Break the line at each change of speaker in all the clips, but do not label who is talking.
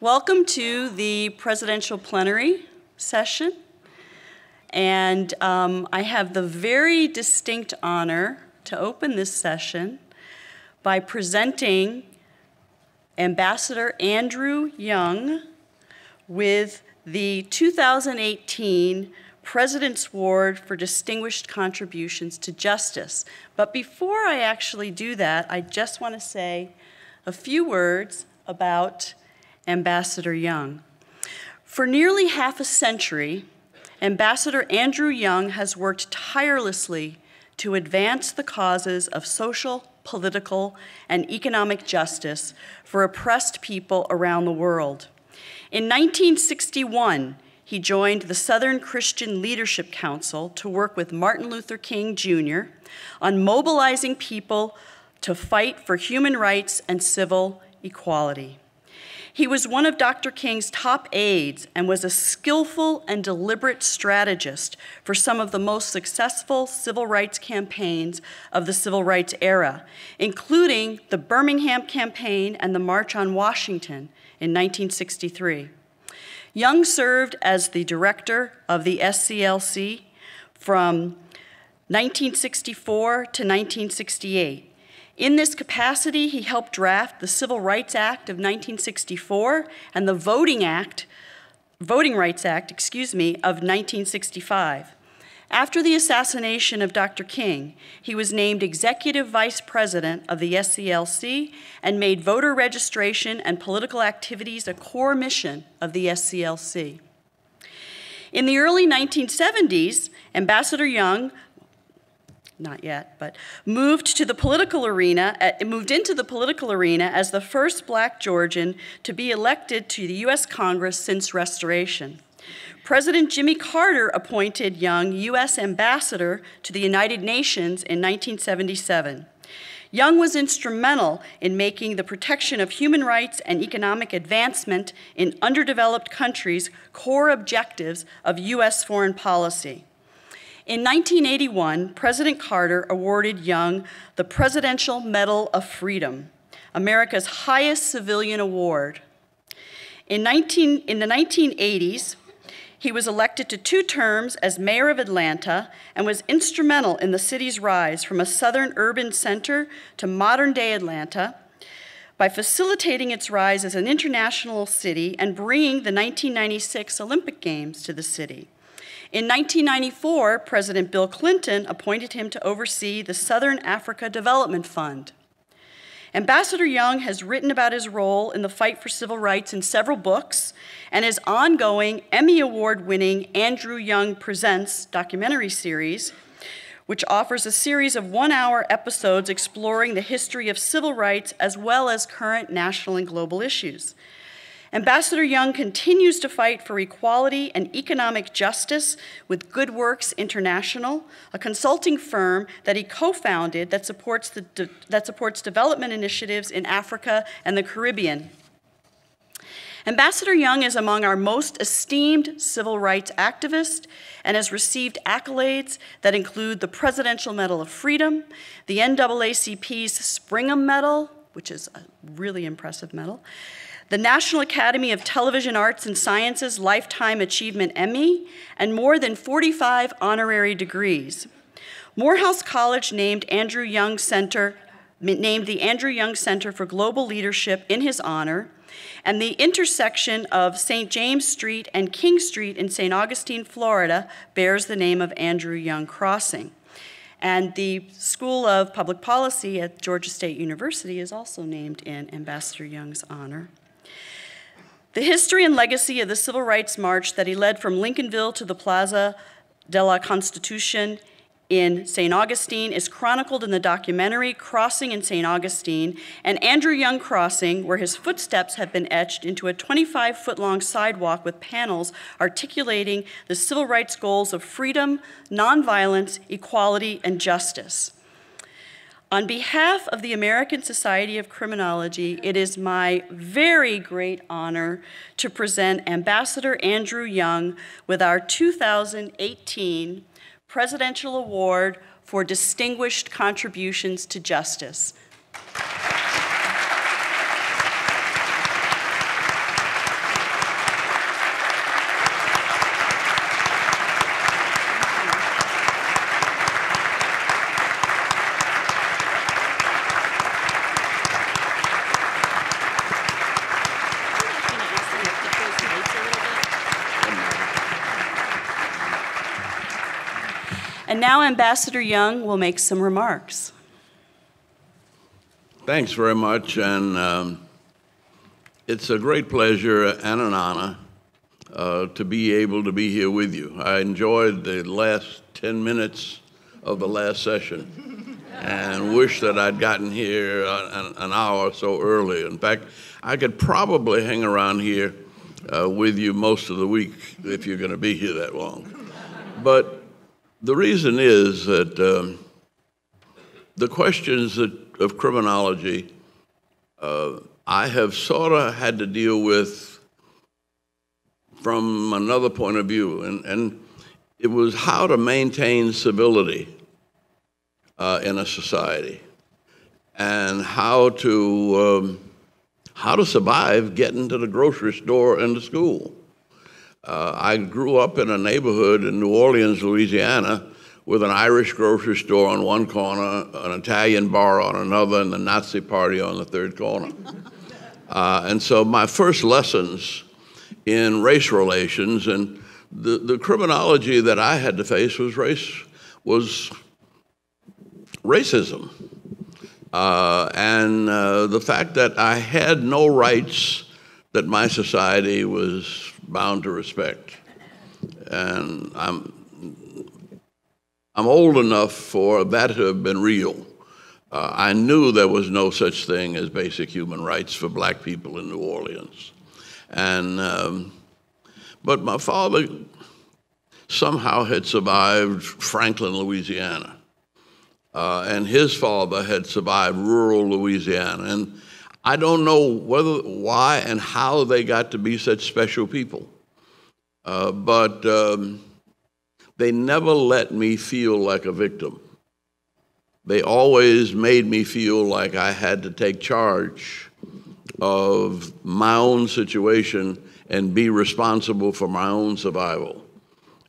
Welcome to the presidential plenary session. And I have the very distinct honor to open this session by presenting Ambassador Andrew Young with the 2018 President's Award for Distinguished Contributions to Justice. But before I actually do that, I just want to say a few words about Ambassador Young. For nearly half a century, Ambassador Andrew Young has worked tirelessly to advance the causes of social, political, and economic justice for oppressed people around the world. In 1961, he joined the Southern Christian Leadership Council to work with Martin Luther King Jr. on mobilizing people to fight for human rights and civil equality. He was one of Dr. King's top aides and was a skillful and deliberate strategist for some of the most successful civil rights campaigns of the civil rights era, including the Birmingham Campaign and the March on Washington in 1963. Young served as the director of the SCLC from 1964 to 1968. In this capacity, he helped draft the Civil Rights Act of 1964 and the Voting Rights Act, of 1965. After the assassination of Dr. King, he was named Executive Vice President of the SCLC and made voter registration and political activities a core mission of the SCLC. In the early 1970s, Ambassador Young not yet, but moved into the political arena as the first Black Georgian to be elected to the U.S. Congress since Restoration. President Jimmy Carter appointed Young U.S. Ambassador to the United Nations in 1977. Young was instrumental in making the protection of human rights and economic advancement in underdeveloped countries core objectives of U.S. foreign policy. In 1981, President Carter awarded Young the Presidential Medal of Freedom, America's highest civilian award. In the 1980s, he was elected to 2 terms as mayor of Atlanta and was instrumental in the city's rise from a southern urban center to modern-day Atlanta by facilitating its rise as an international city and bringing the 1996 Olympic Games to the city. In 1994, President Bill Clinton appointed him to oversee the Southern Africa Development Fund. Ambassador Young has written about his role in the fight for civil rights in several books, and his ongoing Emmy Award-winning Andrew Young Presents documentary series, which offers a series of 1-hour episodes exploring the history of civil rights as well as current national and global issues. Ambassador Young continues to fight for equality and economic justice with Good Works International, a consulting firm that he co-founded that supports development initiatives in Africa and the Caribbean. Ambassador Young is among our most esteemed civil rights activists and has received accolades that include the Presidential Medal of Freedom, the NAACP's Springham Medal, which is a really impressive medal, the National Academy of Television Arts and Sciences Lifetime Achievement Emmy, and more than 45 honorary degrees. Morehouse College named the Andrew Young Center for Global Leadership in his honor, and the intersection of St. James Street and King Street in St. Augustine, Florida, bears the name of Andrew Young Crossing. And the School of Public Policy at Georgia State University is also named in Ambassador Young's honor. The history and legacy of the Civil Rights March that he led from Lincolnville to the Plaza de la Constitution in St. Augustine is chronicled in the documentary Crossing in St. Augustine, and Andrew Young Crossing, where his footsteps have been etched into a 25-foot-long sidewalk with panels articulating the civil rights goals of freedom, nonviolence, equality, and justice. On behalf of the American Society of Criminology, it is my very great honor to present Ambassador Andrew Young with our 2018 Presidential Award for Distinguished Contributions to Justice. And now Ambassador Young will make some remarks.
Thanks very much, and it's a great pleasure and an honor to be able to be here with you. I enjoyed the last 10 minutes of the last session and wish that I'd gotten here an hour or so early. In fact, I could probably hang around here with you most of the week if you're going to be here that long. But the reason is that the questions of criminology I have sort of had to deal with from another point of view, and it was how to maintain civility in a society, and how to survive getting to the grocery store and to school. I grew up in a neighborhood in New Orleans, Louisiana, with an Irish grocery store on one corner, an Italian bar on another, and the Nazi party on the third corner. And so my first lessons in race relations and the criminology that I had to face was racism. And the fact that I had no rights that my society was bound to respect. And I'm old enough for that to have been real. I knew there was no such thing as basic human rights for black people in New Orleans. And, but my father somehow had survived Franklin, Louisiana. And his father had survived rural Louisiana. And I don't know why and how they got to be such special people. But they never let me feel like a victim. They always made me feel like I had to take charge of my own situation and be responsible for my own survival.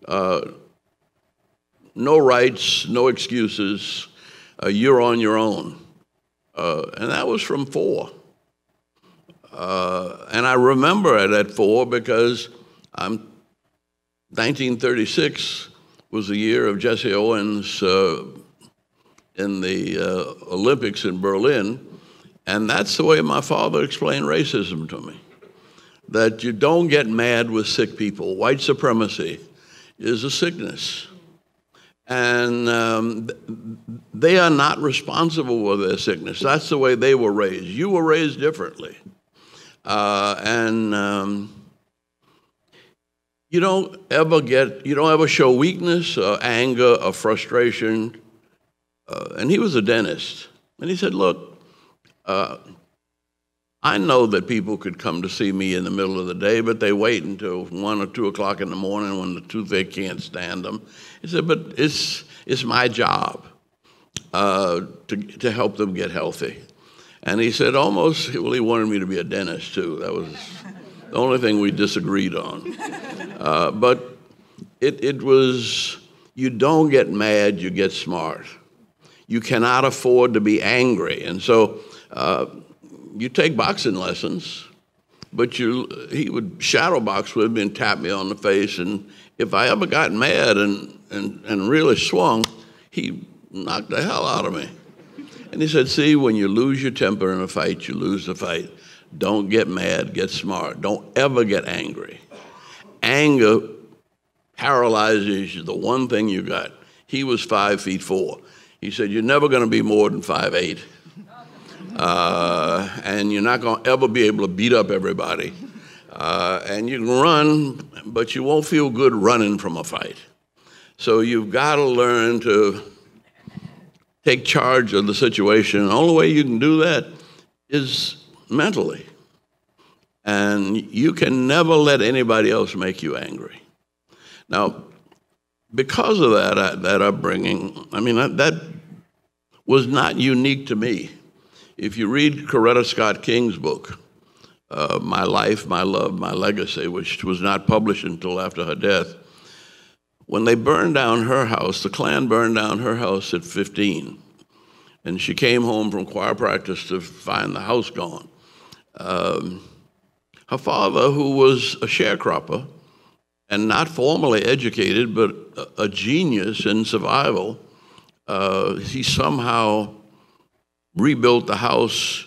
No rights, no excuses, you're on your own. And that was from 4. And I remember it at 4 because 1936 was the year of Jesse Owens in the Olympics in Berlin, and that's the way my father explained racism to me, that you don't get mad with sick people. White supremacy is a sickness, and they are not responsible for their sickness. That's the way they were raised. You were raised differently. You don't ever show weakness or anger or frustration. And he was a dentist. And he said, look, I know that people could come to see me in the middle of the day, but they wait until 1 or 2 o'clock in the morning when the toothache can't stand them. He said, but it's my job to help them get healthy. And he said he wanted me to be a dentist too. That was the only thing we disagreed on. But it was, you don't get mad, you get smart. You cannot afford to be angry. And so you take boxing lessons, but he would shadow box with me and tap me on the face. And if I ever got mad and really swung, he knocked the hell out of me. And he said, see, when you lose your temper in a fight, you lose the fight. Don't get mad, get smart. Don't ever get angry. Anger paralyzes you, the one thing you got. He was 5'4". He said, you're never going to be more than 5'8". And you're not going to ever be able to beat up everybody. And you can run, but you won't feel good running from a fight. So you've got to learn to take charge of the situation. The only way you can do that is mentally. And you can never let anybody else make you angry. Now, because of that upbringing, that was not unique to me. If you read Coretta Scott King's book, My Life, My Love, My Legacy, which was not published until after her death, when they burned down her house, the Klan burned down her house at 15, and she came home from choir practice to find the house gone. Her father, who was a sharecropper and not formally educated, but a genius in survival, he somehow rebuilt the house,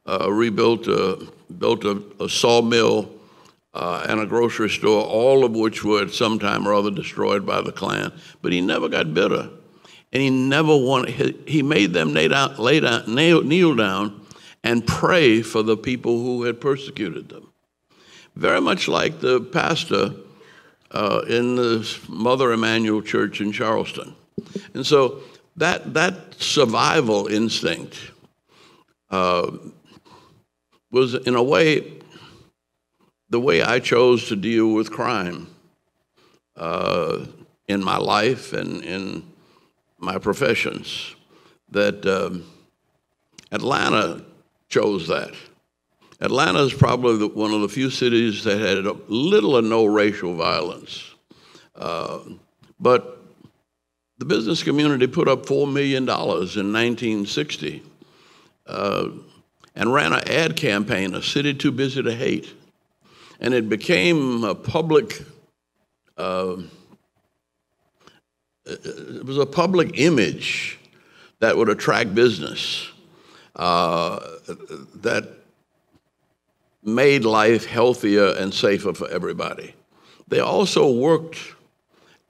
built a sawmill and a grocery store, all of which were at some time or other destroyed by the Klan. But he never got bitter, and he never wanted. He made them kneel down and pray for the people who had persecuted them. Very much like the pastor in the Mother Emanuel Church in Charleston. And so that survival instinct was, in a way, the way I chose to deal with crime in my life and in my professions. That Atlanta chose that. Atlanta is probably one of the few cities that had little or no racial violence. But the business community put up $4 million in 1960 and ran an ad campaign, A City Too Busy to Hate. And it became a public, it was a public image that would attract business, that made life healthier and safer for everybody. They also worked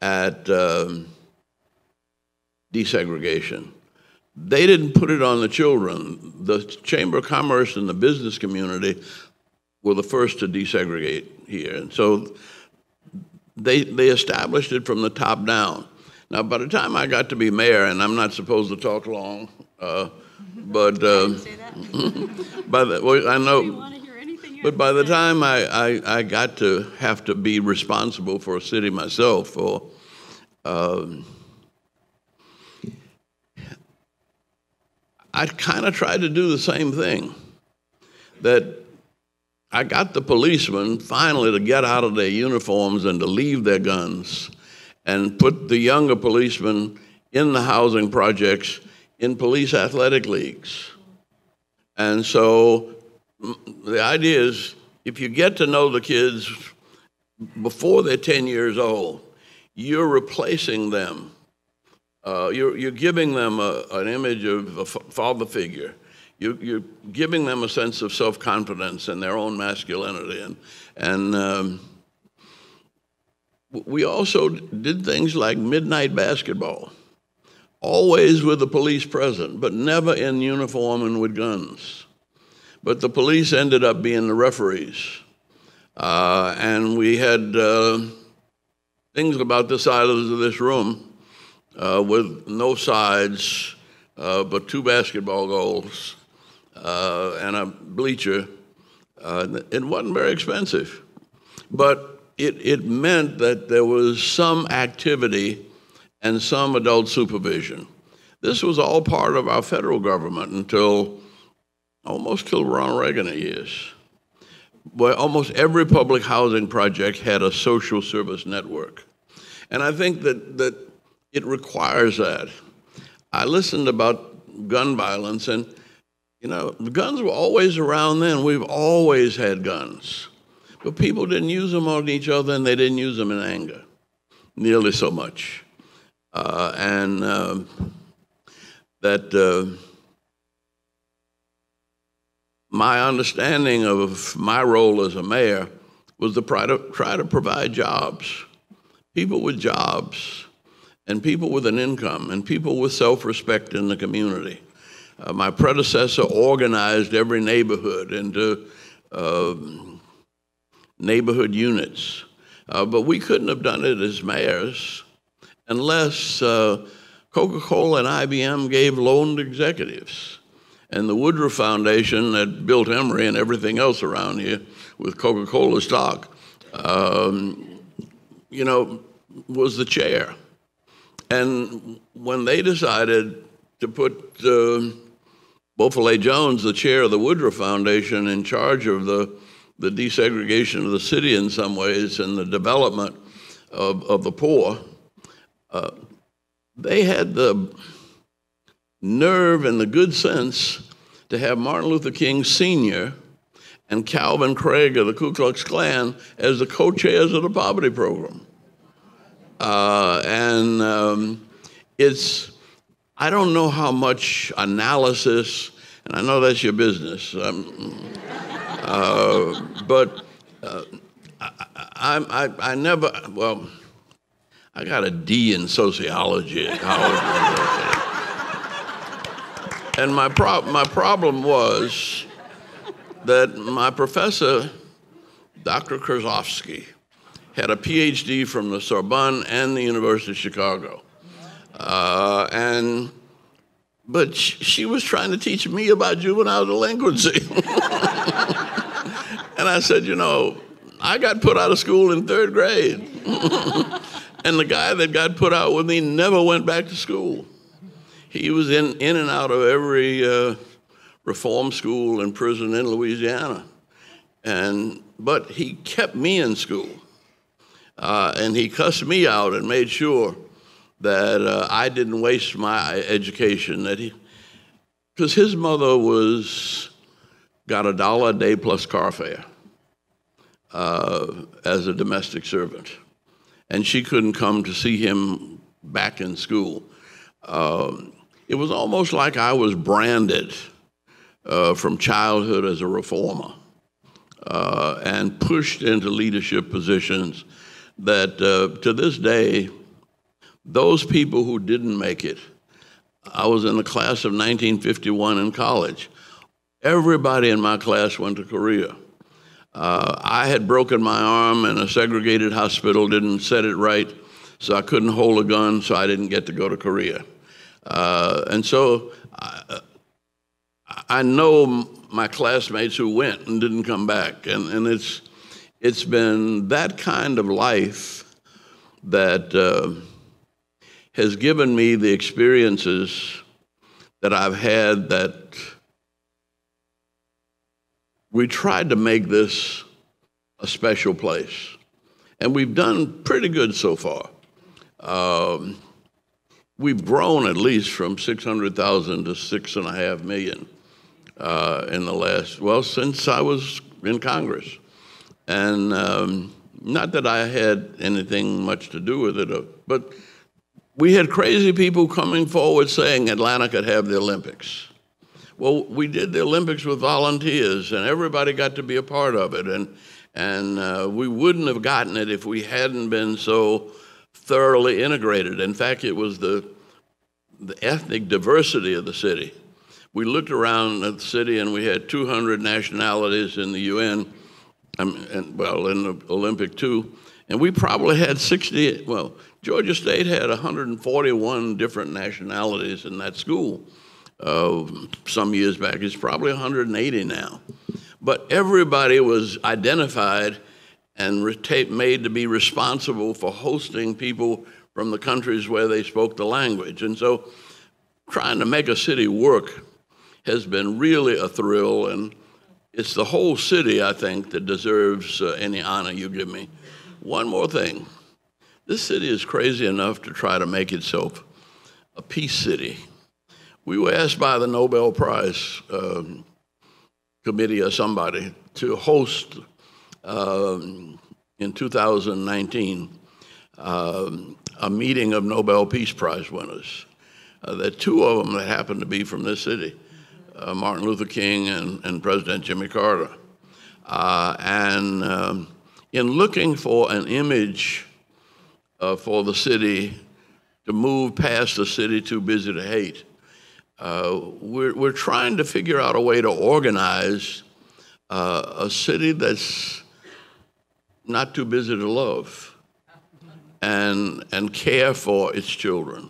at desegregation. They didn't put it on the children. The Chamber of Commerce and the business community were the first to desegregate here. And so they established it from the top down. Now, by the time I got to be mayor, and I'm not supposed to talk long, but
Say that?
I know.
Do you want to hear anything you
But
have
by
to
the
say?
time I got to have to be responsible for a city myself, I kind of tried to do the same thing. That I got the policemen finally to get out of their uniforms and to leave their guns and put the younger policemen in the housing projects in police athletic leagues. And so the idea is, if you get to know the kids before they're 10 years old, you're replacing them. You're giving them an image of a father figure. You're giving them a sense of self-confidence in their own masculinity. And we also did things like midnight basketball, always with the police present, but never in uniform and with guns. But the police ended up being the referees. And we had things about the size of this room with no sides, but 2 basketball goals and a bleacher. It wasn't very expensive, but it meant that there was some activity and some adult supervision. This was all part of our federal government until almost till Ronald Reagan years, where almost every public housing project had a social service network. And I think that it requires that. I listened about gun violence, and the guns were always around then. We've always had guns. But people didn't use them on each other, and they didn't use them in anger nearly so much. My understanding of my role as a mayor was to try to provide jobs, people with jobs, and people with an income, and people with self-respect in the community. My predecessor organized every neighborhood into neighborhood units, but we couldn't have done it as mayors unless Coca-Cola and IBM gave loaned executives. And the Woodruff Foundation that built Emory and everything else around here with Coca-Cola stock, was the chair. And when they decided to put Beaufort Jones, the chair of the Woodruff Foundation, in charge of the desegregation of the city in some ways and the development of the poor, they had the nerve and the good sense to have Martin Luther King Sr. and Calvin Craig of the Ku Klux Klan as the co-chairs of the poverty program. I don't know how much analysis, and I know that's your business, but I never, well, I got a D in sociology at college. And my problem was that my professor, Dr. Krasovsky, had a PhD from the Sorbonne and the University of Chicago. But she was trying to teach me about juvenile delinquency. And I said, you know, I got put out of school in 3rd grade. And the guy that got put out with me never went back to school. He was in and out of every reform school and prison in Louisiana. But he kept me in school. And he cussed me out and made sure that I didn't waste my education. Because his mother got $1 a day plus car fare as a domestic servant. And she couldn't come to see him back in school. It was almost like I was branded from childhood as a reformer and pushed into leadership positions that to this day, those people who didn't make it, I was in the class of 1951 in college. Everybody in my class went to Korea. I had broken my arm in a segregated hospital, didn't set it right, so I couldn't hold a gun, so I didn't get to go to Korea. And so I know my classmates who went and didn't come back, and it's been that kind of life that has given me the experiences that I've had that we tried to make this a special place. And we've done pretty good so far. We've grown at least from 600,000 to 6.5 million in the last, well, since I was in Congress. And not that I had anything much to do with it, but we had crazy people coming forward saying Atlanta could have the Olympics. Well, we did the Olympics with volunteers, and everybody got to be a part of it. And we wouldn't have gotten it if we hadn't been so thoroughly integrated. In fact, it was the ethnic diversity of the city. We looked around at the city, and we had 200 nationalities in the UN, in the Olympic too. And we probably had 60, well, Georgia State had 141 different nationalities in that school some years back. It's probably 180 now. But everybody was identified and made to be responsible for hosting people from the countries where they spoke the language. And so trying to make a city work has been really a thrill, and it's the whole city, I think, that deserves any honor you give me. One more thing. This city is crazy enough to try to make itself a peace city. We were asked by the Nobel Prize committee or somebody to host in 2019 a meeting of Nobel Peace Prize winners. There are 2 of them that happen to be from this city, Martin Luther King and President Jimmy Carter. In looking for an image for the city to move past a city too busy to hate, we're trying to figure out a way to organize a city that's not too busy to love and care for its children.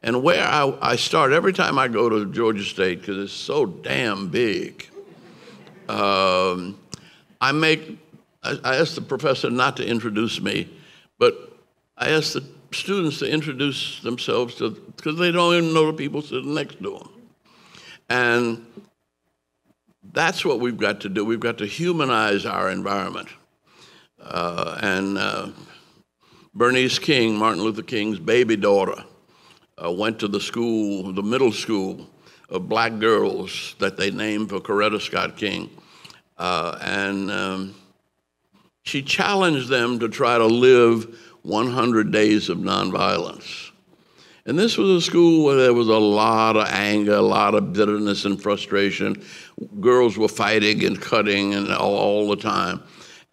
And where I start every time I go to Georgia State, because it's so damn big, I asked the professor not to introduce me, but I asked the students to introduce themselves because they don't even know the people sitting next to them. And that's what we've got to do. We've got to humanize our environment. Bernice King, Martin Luther King's baby daughter, went to the middle school of black girls that they named for Coretta Scott King. and she challenged them to try to live 100 days of nonviolence. And this was a school where there was a lot of anger, a lot of bitterness and frustration. Girls were fighting and cutting and all the time.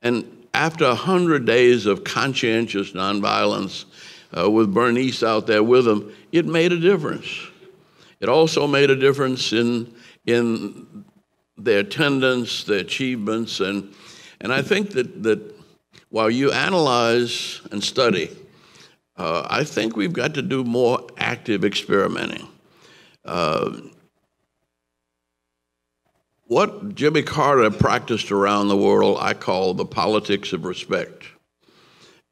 And after 100 days of conscientious nonviolence, with Bernice out there with them, it made a difference. It also made a difference in their attendance, their achievements, and I think that while you analyze and study, I think we've got to do more active experimenting. What Jimmy Carter practiced around the world, I call the politics of respect.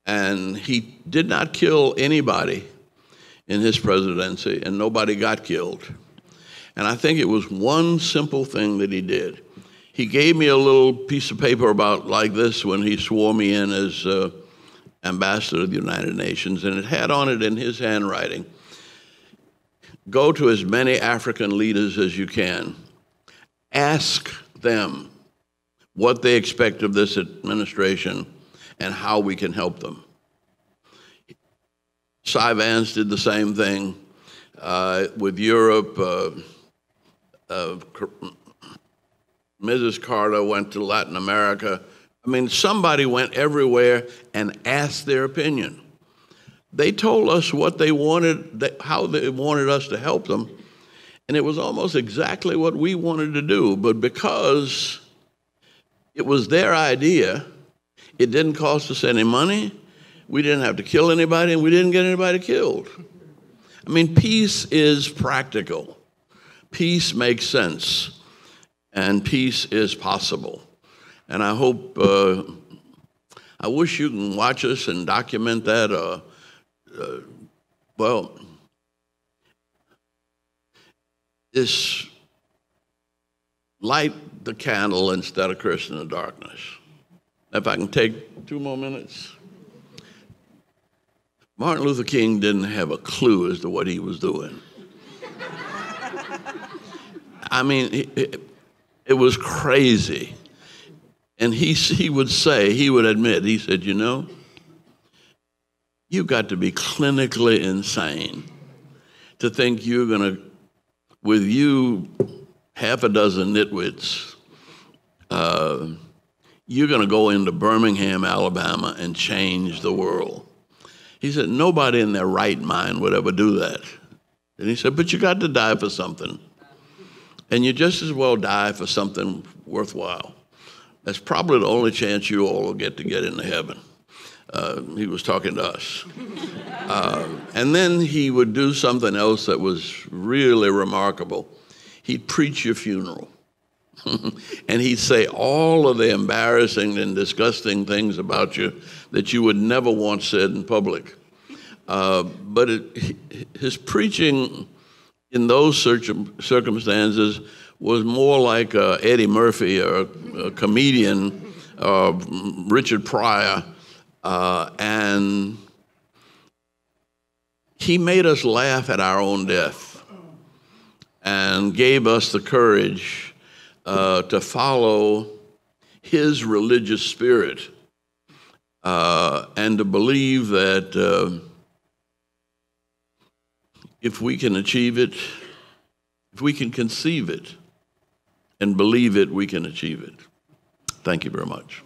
And he did not kill anybody in his presidency, and nobody got killed. And I think it was one simple thing that he did. He gave me a little piece of paper about like this when he swore me in as ambassador of the United Nations, and it had on it in his handwriting, go to as many African leaders as you can. Ask them what they expect of this administration and how we can help them. Cy Vance did the same thing with Europe. Mrs. Carter went to Latin America. I mean, somebody went everywhere and asked their opinion. They told us what they wanted, how they wanted us to help them, and it was almost exactly what we wanted to do. But because it was their idea, it didn't cost us any money, we didn't have to kill anybody, and we didn't get anybody killed. I mean, peace is practical. Peace makes sense, and peace is possible. And I hope, I wish you can watch us and document that. Well, this light the candle instead of cursing the darkness. If I can take 2 more minutes. Martin Luther King didn't have a clue as to what he was doing. I mean, it was crazy. And he would admit, he said, you know, you've got to be clinically insane to think you're going to, with you half a dozen nitwits, you're going to go into Birmingham, Alabama, and change the world. He said, nobody in their right mind would ever do that. And he said, but you got to die for something. And you just as well die for something worthwhile. That's probably the only chance you all will get into heaven. He was talking to us. And then he would do something else that was really remarkable. He'd preach your funeral. And he'd say all of the embarrassing and disgusting things about you that you would never want said in public. But his preaching in those circumstances was more like Eddie Murphy or a comedian, Richard Pryor, and he made us laugh at our own death and gave us the courage to follow his religious spirit and to believe that if we can achieve it, if we can conceive it and believe it, we can achieve it. Thank you very much.